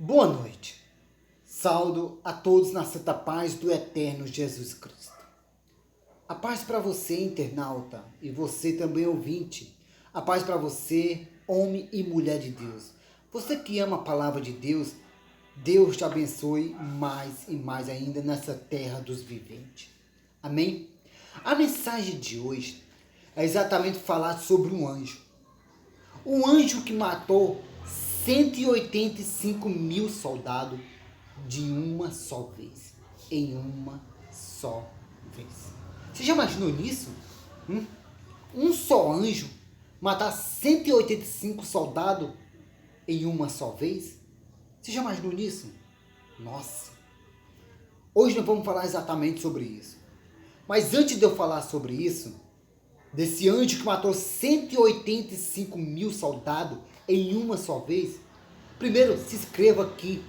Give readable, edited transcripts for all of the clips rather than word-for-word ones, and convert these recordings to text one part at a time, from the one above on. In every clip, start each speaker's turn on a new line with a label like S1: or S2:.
S1: Boa noite. Saúdo a todos na santa paz do eterno Jesus Cristo. A paz para você, internauta, e você também, ouvinte. A paz para você, homem e mulher de Deus. Você que ama a palavra de Deus, Deus te abençoe mais e mais ainda nessa terra dos viventes. Amém? A mensagem de hoje é exatamente falar sobre um anjo. Um anjo que matou 185 mil soldados de uma só vez. Em uma só vez. Você já imaginou nisso? Um só anjo matar 185 soldados em uma só vez? Você já imaginou nisso? Nossa! Hoje nós vamos falar exatamente sobre isso. Mas antes de eu falar sobre isso, desse anjo que matou 185 mil soldados em uma só vez, primeiro se inscreva aqui,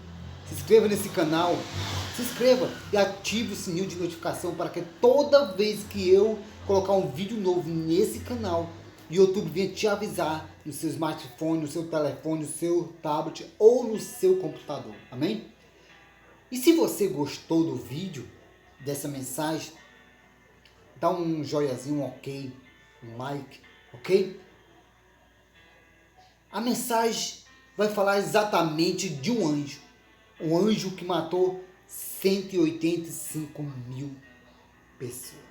S1: se inscreva nesse canal, se inscreva e ative o sininho de notificação para que toda vez que eu colocar um vídeo novo nesse canal, o YouTube venha te avisar no seu smartphone, no seu telefone, no seu tablet ou no seu computador, amém? E se você gostou do vídeo, dessa mensagem, dá um joiazinho, um ok, um like, ok? A mensagem vai falar exatamente de um anjo que matou 185 mil pessoas.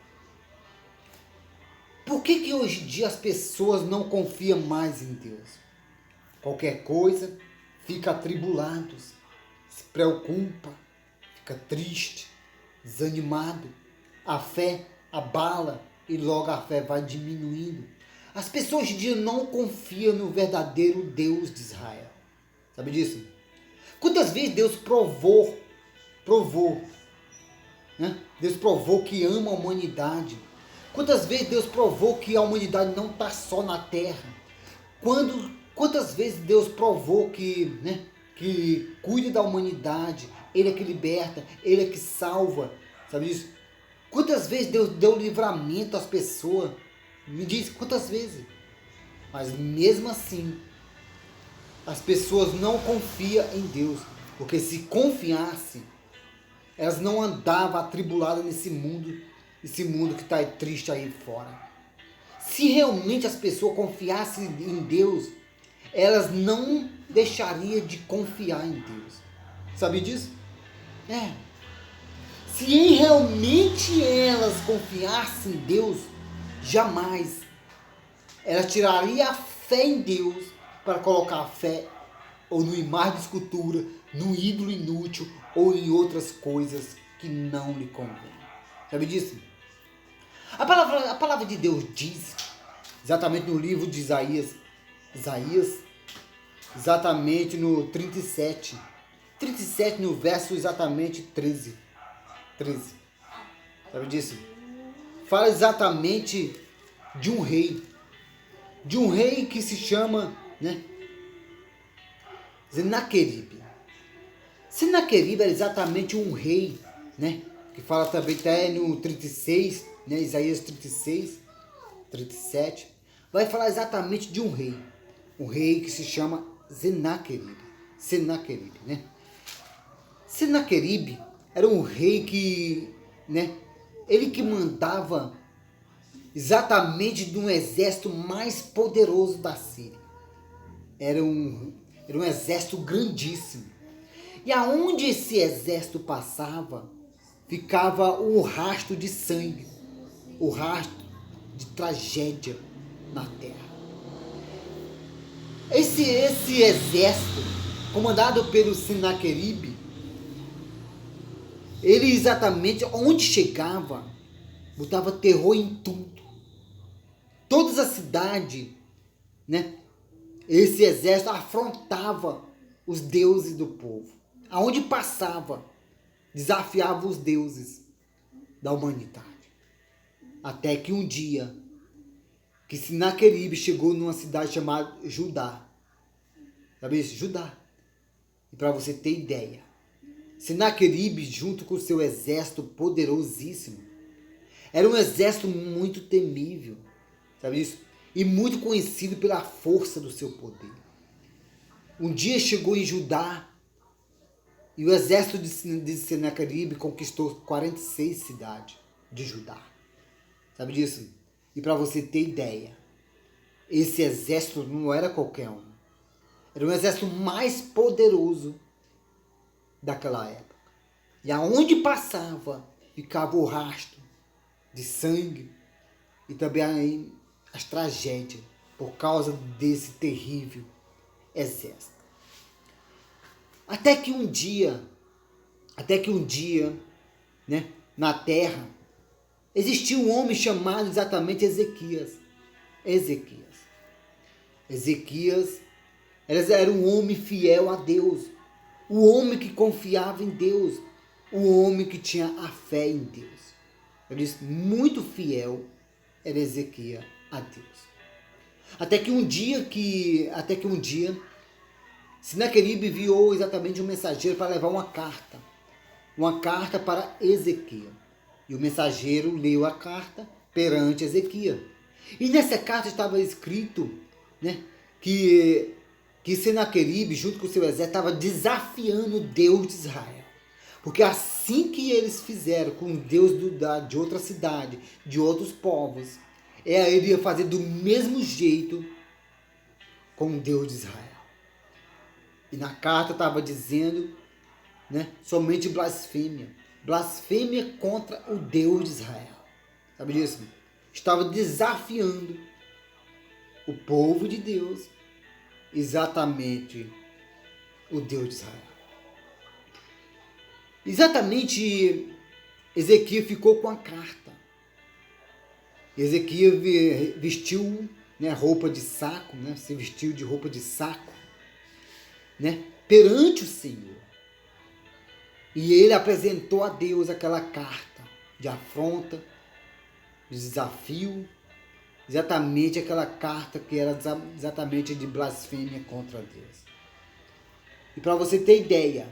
S1: Por que hoje em dia as pessoas não confiam mais em Deus? Qualquer coisa, fica atribulados, se preocupa, fica triste, desanimado, a fé abala e logo a fé vai diminuindo. As pessoas hoje em dia não confiam no verdadeiro Deus de Israel. Sabe disso? Quantas vezes Deus provou, né? Deus provou que ama a humanidade. Quantas vezes Deus provou que a humanidade não está só na terra. Quantas vezes Deus provou que, né, que cuida da humanidade, Ele é que liberta, Ele é que salva. Sabe disso? Quantas vezes Deus deu livramento às pessoas? Me diz quantas vezes. Mas mesmo assim, as pessoas não confiam em Deus. Porque se confiassem, elas não andavam atribuladas nesse mundo que está triste aí fora. Se realmente as pessoas confiassem em Deus, elas não deixariam de confiar em Deus. Sabe disso? Se realmente elas confiassem em Deus, jamais elas tirariam a fé em Deus para colocar a fé ou no imagem de escultura, no ídolo inútil ou em outras coisas que não lhe convém. Sabe disso? A palavra de Deus diz, exatamente no livro de Isaías, exatamente no 37 no verso exatamente 13. Sabe disso? Fala exatamente de um rei que se chama, né, Senaqueribe. Senaqueribe era exatamente um rei, né, que fala também até no 36, né, Isaías 36, 37, vai falar exatamente de um rei que se chama Senaqueribe, né. Senaqueribe era um rei que, né, ele que mandava exatamente de um exército mais poderoso da Síria. Era um exército grandíssimo. E aonde esse exército passava, ficava o rastro de sangue, o rastro de tragédia na terra. Esse exército, comandado pelo Senaqueribe, ele exatamente onde chegava, botava terror em tudo. Todas as cidades, né? Esse exército afrontava os deuses do povo. Aonde passava, desafiava os deuses da humanidade. Até que um dia, que Senaqueribe chegou numa cidade chamada Judá. Sabe isso? Judá. E para você ter ideia, Senaqueribe, junto com o seu exército poderosíssimo, era um exército muito temível, sabe isso? E muito conhecido pela força do seu poder. Um dia chegou em Judá E o exército de Senaqueribe conquistou 46 cidades de Judá. Sabe disso? E para você ter ideia, esse exército não era qualquer um. Era o exército mais poderoso daquela época. E aonde passava, ficava o rastro de sangue e também as tragédias por causa desse terrível exército. Até que um dia, né, na terra, existia um homem chamado exatamente Ezequias. Ezequias era um homem fiel a Deus, o homem que confiava em Deus, o homem que tinha a fé em Deus. Ele disse, muito fiel era Ezequias a Deus. Até que um dia, Senaqueribe enviou exatamente um mensageiro para levar uma carta para Ezequias. E o mensageiro leu a carta perante Ezequias. E nessa carta estava escrito, né, que Senaqueribe, junto com o seu exército, estava desafiando o Deus de Israel. Porque assim que eles fizeram com o Deus de outra cidade, de outros povos, ele ia fazer do mesmo jeito com o Deus de Israel. E na carta estava dizendo, né, somente blasfêmia. Blasfêmia contra o Deus de Israel. Sabe disso? Estava desafiando o povo de Deus, exatamente o Deus de Israel. Exatamente, Ezequias ficou com a carta. Ezequias vestiu, né, roupa de saco, né, se vestiu de roupa de saco, né, perante o Senhor. E ele apresentou a Deus aquela carta de afronta, de desafio, exatamente aquela carta que era exatamente de blasfêmia contra Deus. E para você ter ideia,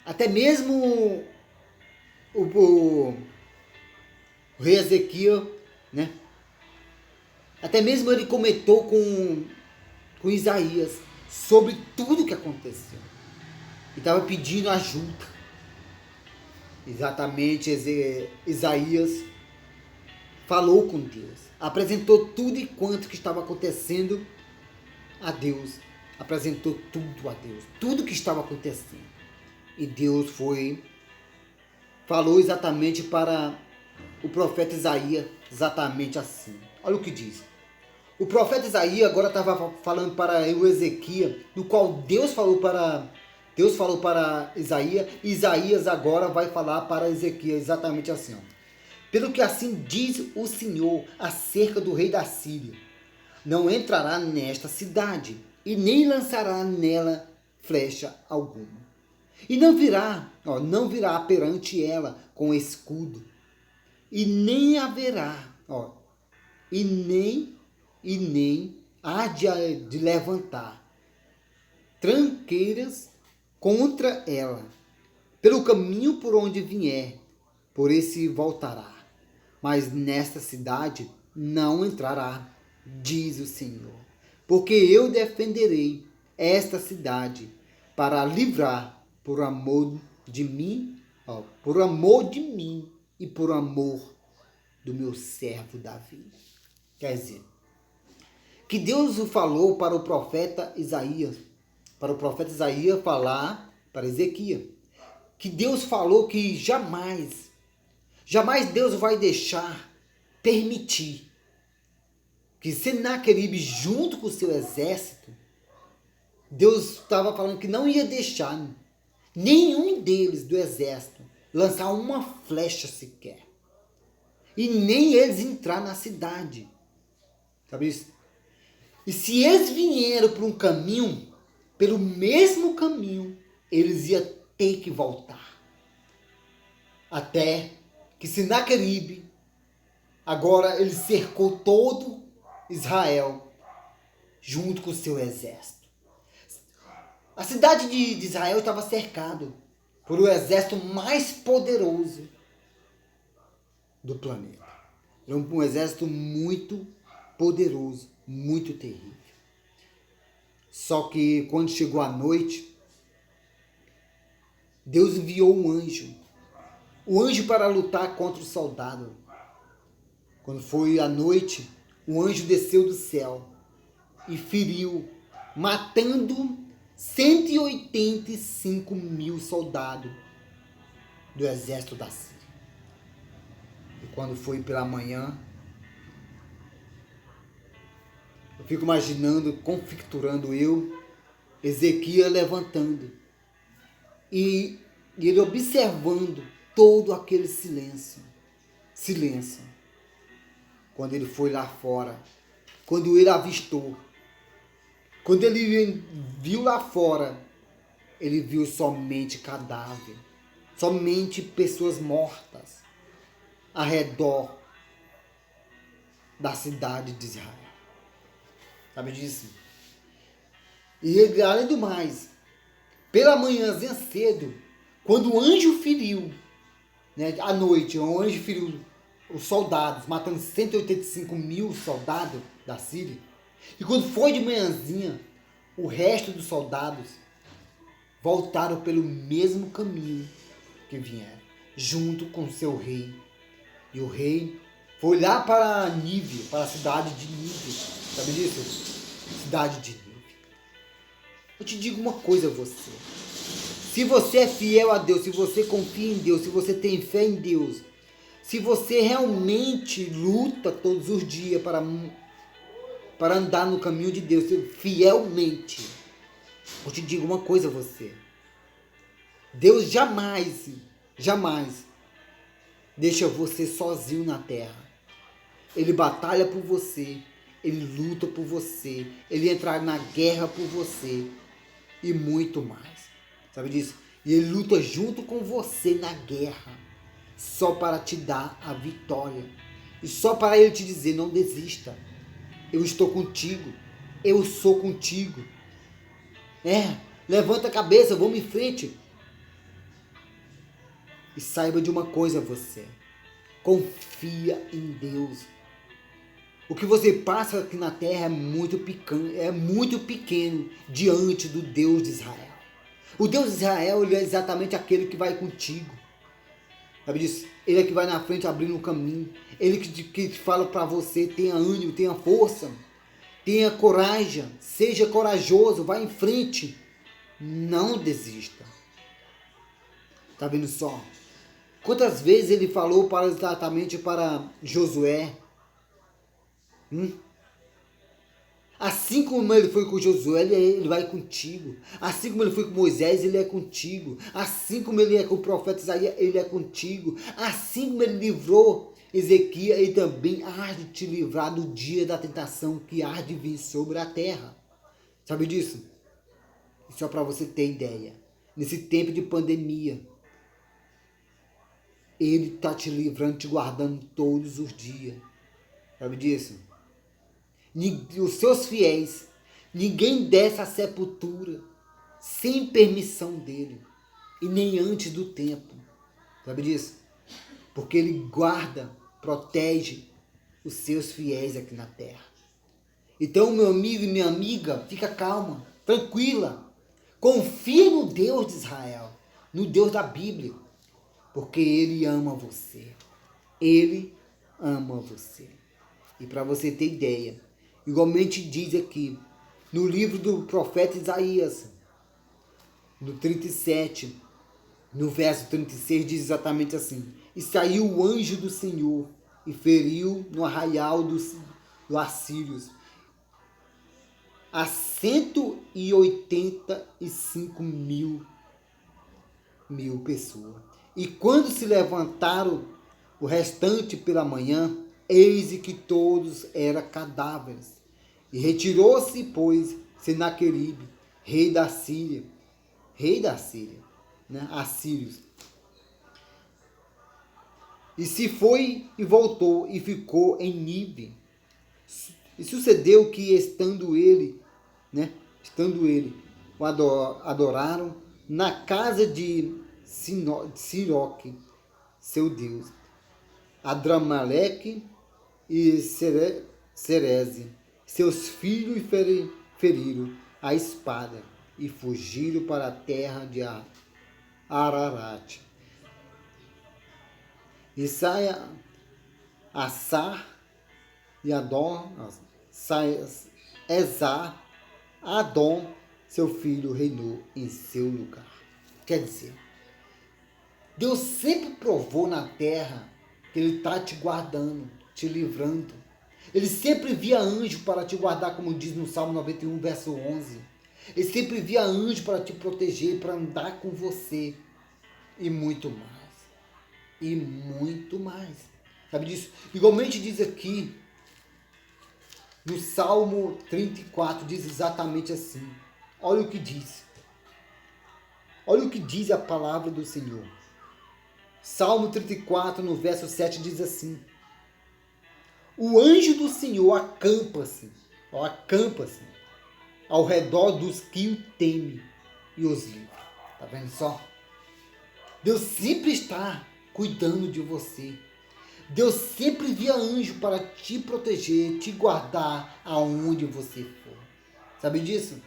S1: até mesmo o rei Ezequias, né, até mesmo ele comentou com Isaías sobre tudo o que aconteceu. E estava pedindo ajuda. Exatamente, Isaías falou com Deus, apresentou tudo e quanto que estava acontecendo a Deus, apresentou tudo a Deus, tudo que estava acontecendo. E Deus falou exatamente para o profeta Isaías, exatamente assim. Olha o que diz. O profeta Isaías agora estava falando para o Ezequias, no qual Deus falou para Isaías, e Isaías agora vai falar para Ezequias exatamente assim. Ó. Pelo que assim diz o Senhor acerca do rei da Síria, não entrará nesta cidade, e nem lançará nela flecha alguma. E não virá perante ela com escudo, e nem haverá, e nem há de levantar tranqueiras contra ela. Pelo caminho por onde vier, por esse voltará. Mas nesta cidade não entrará, diz o Senhor. Porque eu defenderei esta cidade para livrar por amor de mim e por amor do meu servo Davi. Quer dizer, que Deus falou para o profeta Isaías, falar para Ezequias, que Deus falou que jamais Deus vai permitir que Senaqueribe, junto com o seu exército, Deus estava falando que não ia deixar nenhum deles do exército lançar uma flecha sequer. E nem eles entrar na cidade. Sabe isso? E se eles vieram por um caminho, pelo mesmo caminho, eles iam ter que voltar. Até que Senaqueribe, agora ele cercou todo Israel, junto com o seu exército. A cidade de Israel estava cercada por o exército mais poderoso do planeta. Era um exército muito poderoso, muito terrível. Só que quando chegou a noite, Deus enviou um anjo. O anjo para lutar contra o soldado. Quando foi à noite, o anjo desceu do céu e feriu, matando 185 mil soldados do exército da Síria. E quando foi pela manhã, eu fico imaginando, configurando Ezequias levantando e ele observando todo aquele silêncio. Quando ele foi lá fora, quando ele avistou, quando ele viu lá fora, ele viu somente cadáver, somente pessoas mortas ao redor da cidade de Israel. Sabe disso? E ele, além do mais, pela manhãzinha cedo, quando o anjo feriu, né, à noite, o anjo feriu os soldados, matando 185 mil soldados da Síria. E quando foi de manhãzinha, o resto dos soldados voltaram pelo mesmo caminho que vieram, junto com seu rei. E o rei foi lá para Nínive, para a cidade de Nínive. Sabe disso? Cidade de Nínive. Eu te digo uma coisa a você. Se você é fiel a Deus, se você confia em Deus, se você tem fé em Deus, se você realmente luta todos os dias para andar no caminho de Deus, fielmente, eu te digo uma coisa a você. Deus jamais deixa você sozinho na terra. Ele batalha por você, ele luta por você, ele entra na guerra por você e muito mais. Sabe disso? E ele luta junto com você na guerra, só para te dar a vitória. E só para ele te dizer, não desista. Eu estou contigo. Eu sou contigo. Levanta a cabeça, vamos em frente. E saiba de uma coisa você. Confia em Deus. O que você passa aqui na terra é muito pequeno diante do Deus de Israel. O Deus de Israel, ele é exatamente aquele que vai contigo. Sabe disso? Ele é que vai na frente abrindo um caminho. Ele que fala para você, tenha ânimo, tenha força, tenha coragem, seja corajoso, vá em frente. Não desista. Tá vendo só? Quantas vezes ele falou exatamente para Josué? Assim como ele foi com Josué, ele vai contigo. Assim como ele foi com Moisés, ele é contigo. Assim como ele é com o profeta Isaías, ele é contigo. Assim como ele livrou Ezequias, ele também há de te livrar do dia da tentação que há de vir sobre a terra. Sabe disso? Só para você ter ideia. Nesse tempo de pandemia, ele está te livrando, te guardando todos os dias. Sabe disso? Os seus fiéis, ninguém desce à sepultura sem permissão dele e nem antes do tempo. Sabe disso? Porque ele guarda, protege os seus fiéis aqui na terra. Então, meu amigo e minha amiga, fica calma, tranquila. Confia no Deus de Israel, no Deus da Bíblia, porque ele ama você. Ele ama você. E para você ter ideia, igualmente diz aqui, no livro do profeta Isaías, no 37, no verso 36, diz exatamente assim: E saiu o anjo do Senhor e feriu no arraial dos assírios a 185 mil pessoas. E quando se levantaram o restante pela manhã, eis que todos eram cadáveres. E retirou-se, pois, Senaqueribe, rei da Síria, né, assírios. E se foi e voltou e ficou em Nínive. E sucedeu que, estando ele, o adoraram na casa de Siroque, seu Deus, Adramaleque e Cereze, seus filhos feriram a espada e fugiram para a terra de Ar. Ararat. Isaia, Assar e Adon, Ezar, Adom, seu filho, reinou em seu lugar. Quer dizer, Deus sempre provou na terra que Ele está te guardando, te livrando. Ele sempre envia anjo para te guardar, como diz no Salmo 91, verso 11. Ele sempre envia anjo para te proteger, para andar com você. E muito mais. E muito mais. Sabe disso? Igualmente diz aqui, no Salmo 34, diz exatamente assim. Olha o que diz. Olha o que diz a palavra do Senhor. Salmo 34, no verso 7, diz assim: o anjo do Senhor acampa-se ao redor dos que o temem e os livra. Tá vendo só? Deus sempre está cuidando de você. Deus sempre envia anjo para te proteger, te guardar aonde você for. Sabe disso?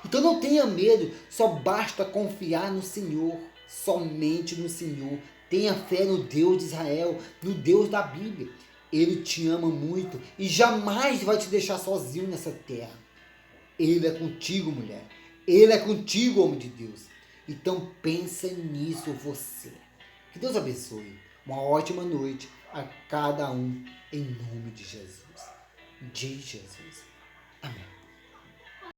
S1: Então não tenha medo, só basta confiar no Senhor, somente no Senhor. Tenha fé no Deus de Israel, no Deus da Bíblia. Ele te ama muito e jamais vai te deixar sozinho nessa terra. Ele é contigo, mulher. Ele é contigo, homem de Deus. Então pensa nisso você. Que Deus abençoe. Uma ótima noite a cada um, em nome de Jesus. De Jesus. Amém.